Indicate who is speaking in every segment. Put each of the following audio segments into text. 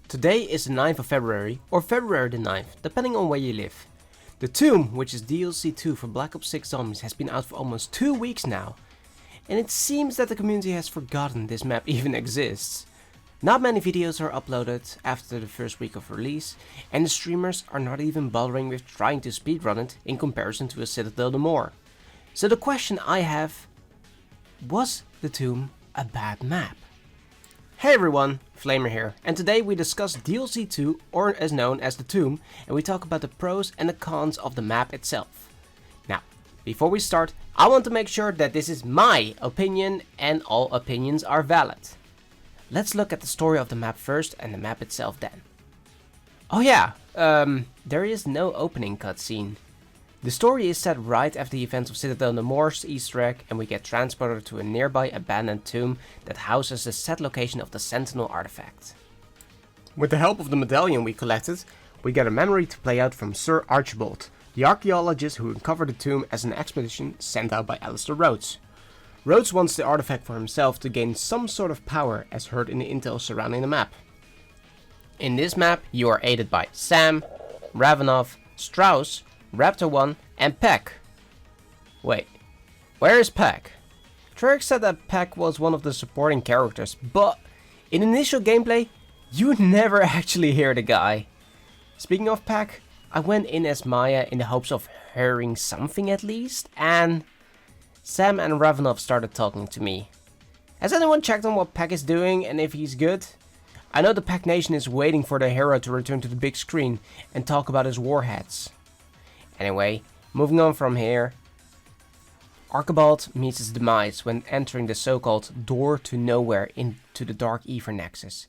Speaker 1: Today is the 9th of February, or February the 9th, depending on where you live. The Tomb, which is DLC 2 for Black Ops 6 Zombies, has been out for almost 2 weeks now, and it seems that the community has forgotten this map even exists. Not many videos are uploaded after the first week of release, and the streamers are not even bothering with trying to speedrun it in comparison to a Citadel no more. So the question I have, was the Tomb a bad map? Hey everyone, Flamer here, and today we discuss DLC 2, or as known as the Tomb, and we talk about the pros and the cons of the map itself. Now, before we start, I want to make sure that this is my opinion and all opinions are valid. Let's look at the story of the map first and the map itself then. Oh yeah, there is no opening cutscene. The story is set right after the events of Citadel no More's Easter egg, and we get transported to a nearby abandoned tomb that houses the set location of the Sentinel artifact. With the help of the medallion we collected, we get a memory to play out from Sir Archibald, the archaeologist who uncovered the tomb as an expedition sent out by Alistair Rhodes. Rhodes wants the artifact for himself to gain some sort of power, as heard in the intel surrounding the map. In this map, you are aided by Sam, Ravenov, Strauss, Raptor 1 and Peck. Wait, where is Peck? Treyarch said that Peck was one of the supporting characters, but in initial gameplay, you never actually hear the guy. Speaking of Peck, I went in as Maya in the hopes of hearing something at least, and Sam and Ravenov started talking to me. Has anyone checked on what Peck is doing and if he's good? I know the Peck Nation is waiting for the hero to return to the big screen and talk about his warheads. Anyway, moving on from here, Archibald meets his demise when entering the so-called Door to Nowhere into the Dark Aether Nexus.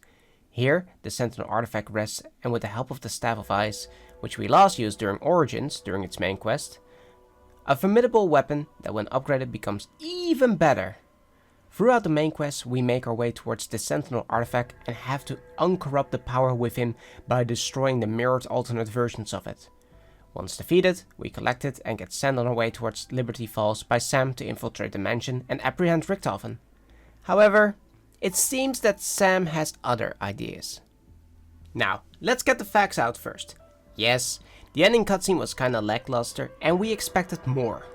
Speaker 1: Here, the Sentinel artifact rests, and with the help of the Staff of Ice, which we last used during Origins, during its main quest, a formidable weapon that when upgraded becomes even better. Throughout the main quest, we make our way towards the Sentinel artifact and have to uncorrupt the power within by destroying the mirrored alternate versions of it. Once defeated, we collect it and get sent on our way towards Liberty Falls by Sam to infiltrate the mansion and apprehend Richthofen. However, it seems that Sam has other ideas. Now, let's get the facts out first. Yes, the ending cutscene was kinda lackluster and we expected more.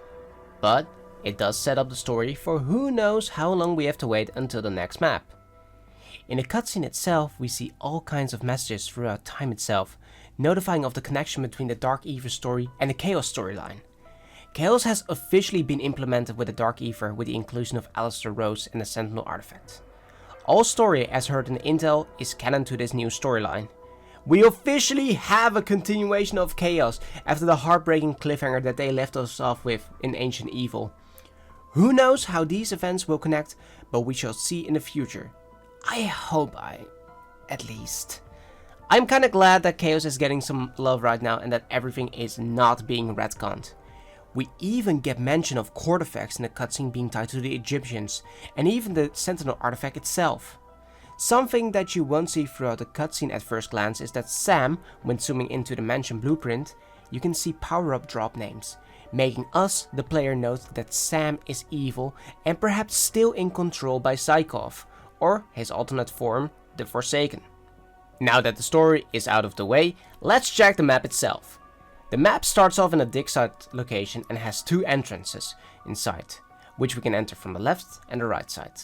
Speaker 1: But it does set up the story for who knows how long we have to wait until the next map. In the cutscene itself, we see all kinds of messages throughout time itself, notifying of the connection between the Dark Aether story and the Chaos storyline. Chaos has officially been implemented with the Dark Aether with the inclusion of Alistair Rhodes and the Sentinel artifact. All story, as heard in the intel, is canon to this new storyline. We officially have a continuation of Chaos after the heartbreaking cliffhanger that they left us off with in Ancient Evil. Who knows how these events will connect, but we shall see in the future. I hope at least. I'm kinda glad that Chaos is getting some love right now and that everything is not being retconned. We even get mention of court effects in the cutscene being tied to the Egyptians, and even the Sentinel artifact itself. Something that you won't see throughout the cutscene at first glance is that Sam, when zooming into the mansion blueprint, you can see power-up drop names, making us, the player, note that Sam is evil and perhaps still in control by Psychov, or his alternate form, the Forsaken. Now that the story is out of the way, let's check the map itself. The map starts off in a dig site location and has 2 entrances inside, which we can enter from the left and the right side.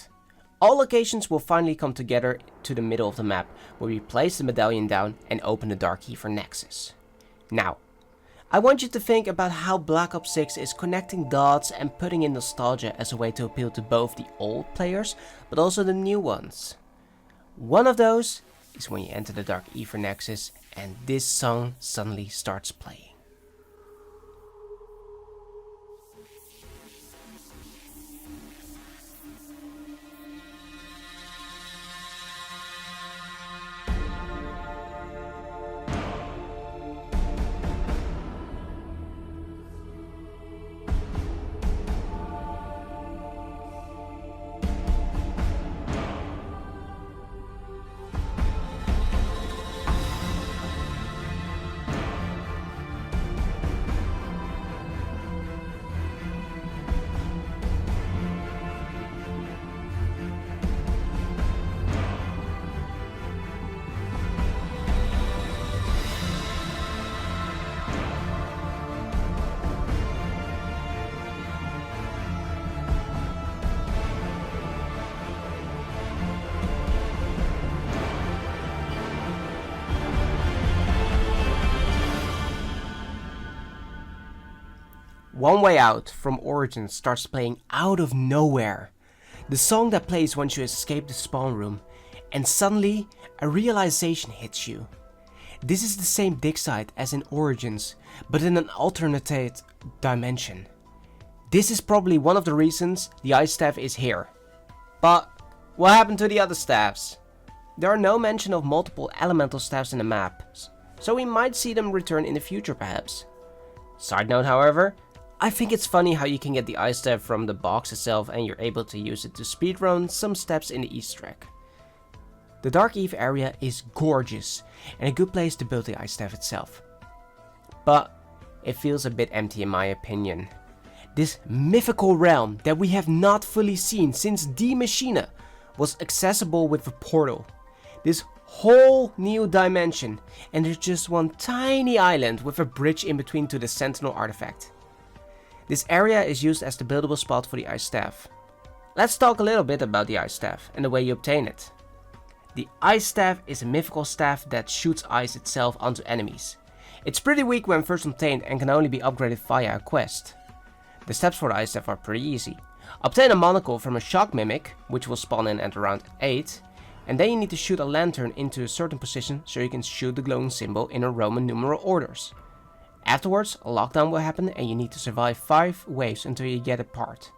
Speaker 1: All locations will finally come together to the middle of the map, where we place the medallion down and open the Dark Aether Nexus. Now, I want you to think about how Black Ops 6 is connecting dots and putting in nostalgia as a way to appeal to both the old players, but also the new ones. One of those is when you enter the Dark Aether Nexus and this song suddenly starts playing. One Way Out from Origins starts playing out of nowhere. The song that plays once you escape the spawn room, and suddenly a realization hits you. This is the same dig site as in Origins, but in an alternate dimension. This is probably one of the reasons the ice staff is here. But what happened to the other staffs? There are no mention of multiple elemental staffs in the map, so we might see them return in the future perhaps. Side note however, I think it's funny how you can get the ice staff from the box itself and you're able to use it to speedrun some steps in the Easter egg. The Dark Eve area is gorgeous and a good place to build the ice staff itself. But it feels a bit empty in my opinion. This mythical realm that we have not fully seen since Die Maschine was accessible with a portal. This whole new dimension, and there's just one tiny island with a bridge in between to the Sentinel artifact. This area is used as the buildable spot for the ice staff. Let's talk a little bit about the ice staff and the way you obtain it. The ice staff is a mythical staff that shoots ice itself onto enemies. It's pretty weak when first obtained and can only be upgraded via a quest. The steps for the ice staff are pretty easy. Obtain a monocle from a shock mimic, which will spawn in at around 8, and then you need to shoot a lantern into a certain position so you can shoot the glowing symbol in a Roman numeral orders. Afterwards, a lockdown will happen and you need to survive 5 waves until you get a part.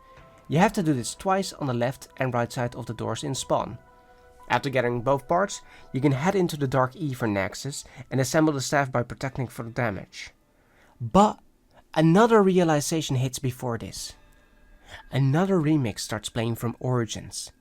Speaker 1: You have to do this twice on the left and right side of the doors in spawn. After getting both parts, you can head into the Dark Eve Nexus and assemble the staff by protecting for the damage. But another realization hits before this. Another remix starts playing from Origins.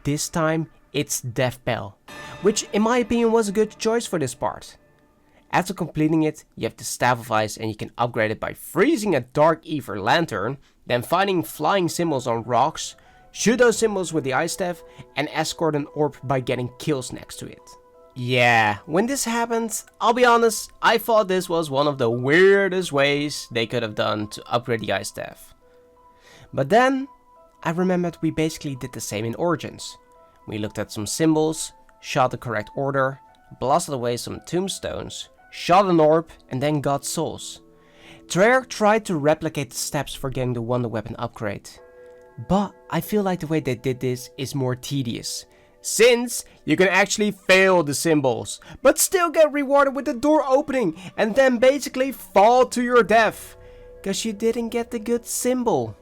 Speaker 1: This time, it's Deathbell, which in my opinion was a good choice for this part. After completing it, you have the Staff of Ice and you can upgrade it by freezing a Dark Ether lantern, then finding flying symbols on rocks, shoot those symbols with the Ice Staff, and escort an orb by getting kills next to it. Yeah, when this happened, I'll be honest, I thought this was one of the weirdest ways they could have done to upgrade the Ice Staff. But then, I remembered we basically did the same in Origins. We looked at some symbols, shot the correct order, blasted away some tombstones, shot an orb, and then got souls. Treyarch tried to replicate the steps for getting the Wonder Weapon upgrade. But I feel like the way they did this is more tedious, since you can actually fail the symbols, but still get rewarded with the door opening and then basically fall to your death, cause you didn't get the good symbol.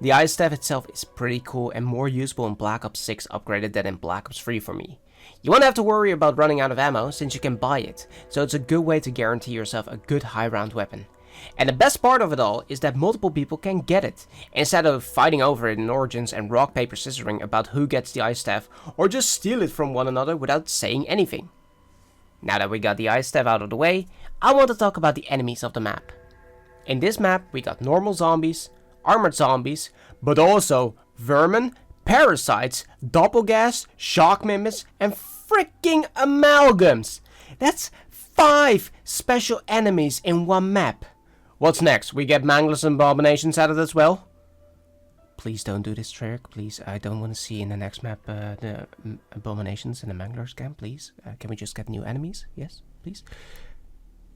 Speaker 1: The Ice Staff itself is pretty cool and more usable in Black Ops 6 upgraded than in Black Ops 3 for me. You won't have to worry about running out of ammo since you can buy it, so it's a good way to guarantee yourself a good high round weapon. And the best part of it all is that multiple people can get it, instead of fighting over it in Origins and rock paper scissoring about who gets the Ice Staff or just steal it from one another without saying anything. Now that we got the Ice Staff out of the way, I want to talk about the enemies of the map. In this map we got normal zombies, armored zombies, but also vermin, parasites, doppelgas, shock mimics, and freaking amalgams. That's 5 special enemies in one map. What's next? We get Manglers and Abominations added as well? Please don't do this, Treyarch. Please, I don't want to see in the next map the Abominations and the Manglers again, please. Can we just get new enemies? Yes, please.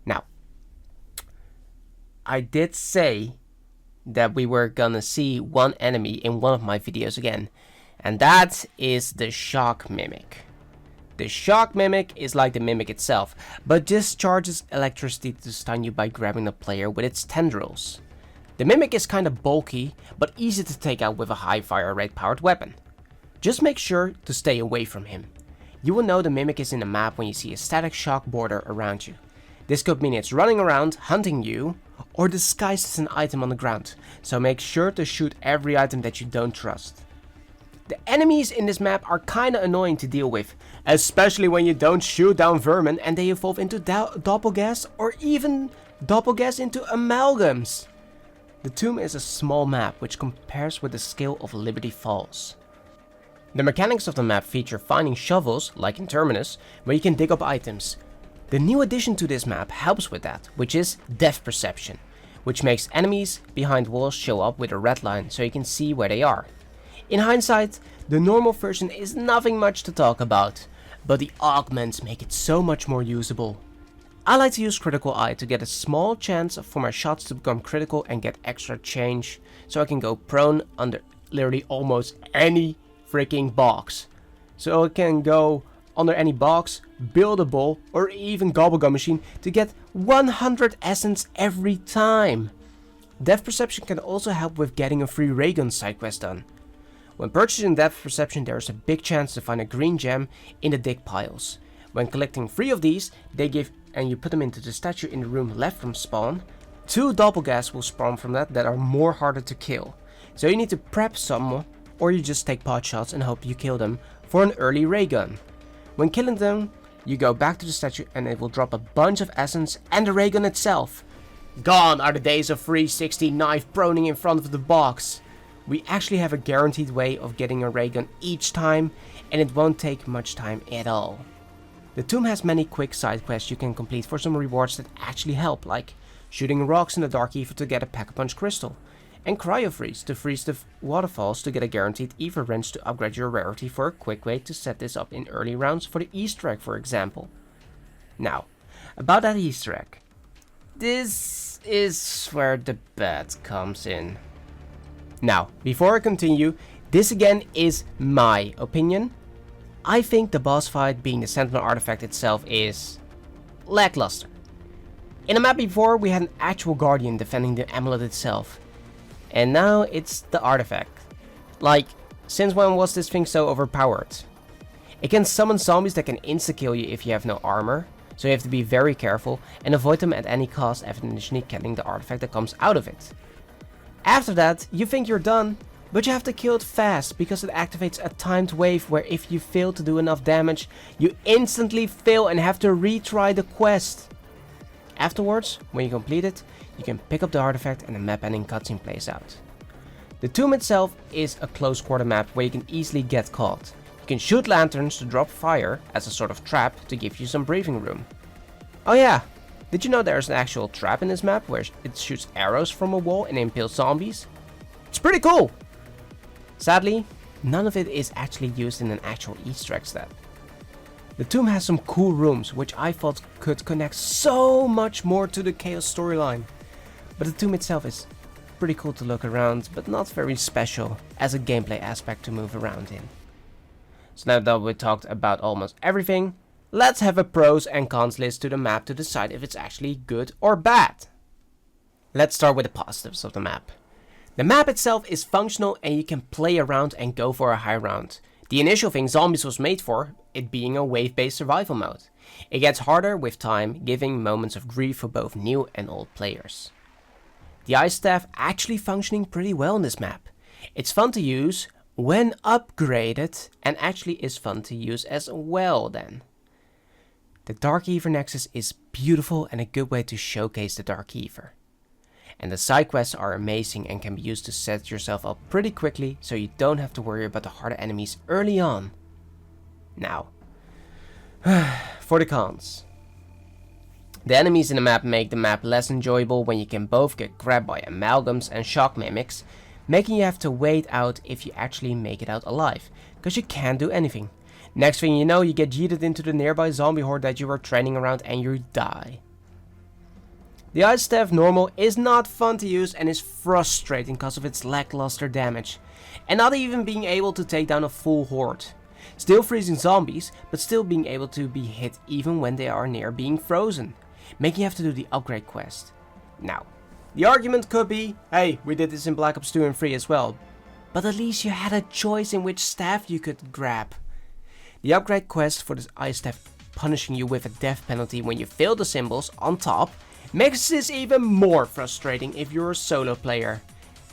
Speaker 1: Now, I did say that we were gonna see one enemy in one of my videos again, and that is the shock mimic. The Shock Mimic is like the Mimic itself, but discharges electricity to stun you by grabbing the player with its tendrils. The Mimic is kinda bulky, but easy to take out with a high fire rate powered weapon. Just make sure to stay away from him. You will know the Mimic is in the map when you see a static shock border around you. This could mean it's running around, hunting you, or disguised as an item on the ground, so make sure to shoot every item that you don't trust. The enemies in this map are kinda annoying to deal with, especially when you don't shoot down vermin and they evolve into doppelgas or even doppelgas into amalgams. The tomb is a small map which compares with the scale of Liberty Falls. The mechanics of the map feature finding shovels, like in Terminus, where you can dig up items. The new addition to this map helps with that, which is depth perception, which makes enemies behind walls show up with a red line so you can see where they are. In hindsight, the normal version is nothing much to talk about, but the augments make it so much more usable. I like to use Critical Eye to get a small chance for my shots to become critical and get extra change, so I can go prone under literally almost any freaking box. So I can go under any box, build a ball, or even Gobblegum machine to get 100 essence every time. Depth perception can also help with getting a free Raygun side quest done. When purchasing depth perception, there is a big chance to find a green gem in the dig piles. When collecting 3 of these, they give and you put them into the statue in the room left from spawn, 2 doppelgas will spawn from that are more harder to kill. So you need to prep some, or you just take pot shots and hope you kill them for an early ray gun. When killing them, you go back to the statue and it will drop a bunch of essence and the ray gun itself. Gone are the days of 360 knife proning in front of the box. We actually have a guaranteed way of getting a ray gun each time, and it won't take much time at all. The tomb has many quick side quests you can complete for some rewards that actually help, like shooting rocks in the Dark Aether to get a Pack-a-Punch crystal, and Cryo Freeze to freeze the waterfalls to get a guaranteed Aether wrench to upgrade your rarity for a quick way to set this up in early rounds for the Easter egg, for example. Now, about that Easter egg. This is where the bad comes in. Now, before I continue, this again is my opinion. I think the boss fight, being the Sentinel artifact itself, is lackluster. In a map before, we had an actual guardian defending the amulet itself, and now it's the artifact. Like, since when was this thing so overpowered? It can summon zombies that can insta-kill you if you have no armor, so you have to be very careful and avoid them at any cost after initially killing the artifact that comes out of it. After that, you think you're done, but you have to kill it fast because it activates a timed wave where if you fail to do enough damage, you instantly fail and have to retry the quest. Afterwards, when you complete it, you can pick up the artifact and the map ending cutscene plays out. The tomb itself is a close quarter map where you can easily get caught. You can shoot lanterns to drop fire as a sort of trap to give you some breathing room. Oh yeah, did you know there's an actual trap in this map where it shoots arrows from a wall and impales zombies? It's pretty cool! Sadly, none of it is actually used in an actual Easter egg step. The tomb has some cool rooms which I thought could connect so much more to the Chaos storyline. But the tomb itself is pretty cool to look around, but not very special as a gameplay aspect to move around in. So now that we talked about almost everything, let's have a pros and cons list to the map to decide if it's actually good or bad. Let's start with the positives of the map. The map itself is functional and you can play around and go for a high round. The initial thing Zombies was made for, it being a wave-based survival mode. It gets harder with time, giving moments of grief for both new and old players. The Ice Staff actually functioning pretty well in this map. It's fun to use when upgraded and actually is fun to use as well then. The Dark Aether Nexus is beautiful and a good way to showcase the Dark Aether. And the side quests are amazing and can be used to set yourself up pretty quickly so you don't have to worry about the harder enemies early on. Now, for the cons. The enemies in the map make the map less enjoyable when you can both get grabbed by amalgams and shock mimics, making you have to wait out if you actually make it out alive, because you can't do anything. Next thing you know, you get yeeted into the nearby zombie horde that you were training around and you die. The Ice Staff normal is not fun to use and is frustrating because of its lackluster damage, and not even being able to take down a full horde. Still freezing zombies, but still being able to be hit even when they are near being frozen, making you have to do the upgrade quest. Now, the argument could be, hey, we did this in Black Ops 2 and 3 as well, but at least you had a choice in which staff you could grab. The upgrade quest for the ice staff punishing you with a death penalty when you fail the symbols on top makes this even more frustrating if you're a solo player,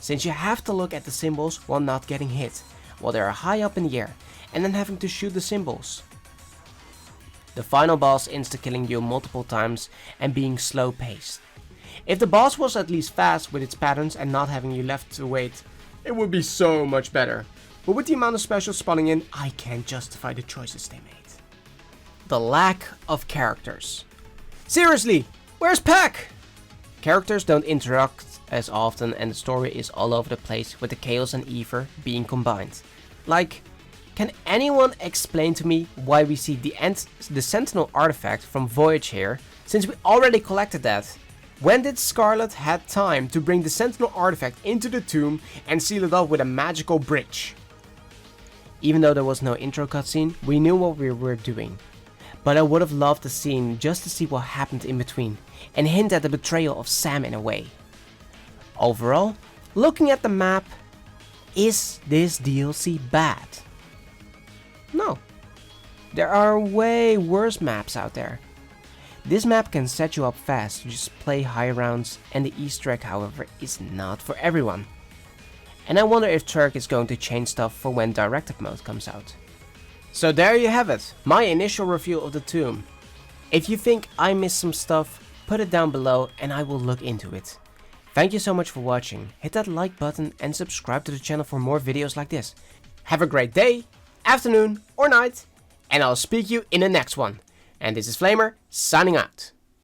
Speaker 1: since you have to look at the symbols while not getting hit, while they are high up in the air, and then having to shoot the symbols. The final boss insta-killing you multiple times and being slow paced. If the boss was at least fast with its patterns and not having you left to wait, it would be so much better. But with the amount of specials spawning in, I can't justify the choices they made. The lack of characters. Seriously, where's Pack? Characters don't interact as often and the story is all over the place with the Chaos and Ether being combined. Like, can anyone explain to me why we see the Sentinel artifact from Voyage here, since we already collected that? When did Scarlet had time to bring the Sentinel artifact into the tomb and seal it up with a magical bridge? Even though there was no intro cutscene, we knew what we were doing. But I would have loved the scene just to see what happened in between, and hint at the betrayal of Sam in a way. Overall, looking at the map, is this DLC bad? No. There are way worse maps out there. This map can set you up fast to just play high rounds, and the Easter egg, however, is not for everyone. And I wonder if Treyarch is going to change stuff for when Directive Mode comes out. So there you have it, my initial review of the Tomb. If you think I missed some stuff, put it down below and I will look into it. Thank you so much for watching, hit that like button and subscribe to the channel for more videos like this. Have a great day, afternoon or night, and I'll speak you in the next one. And this is Flamer, signing out.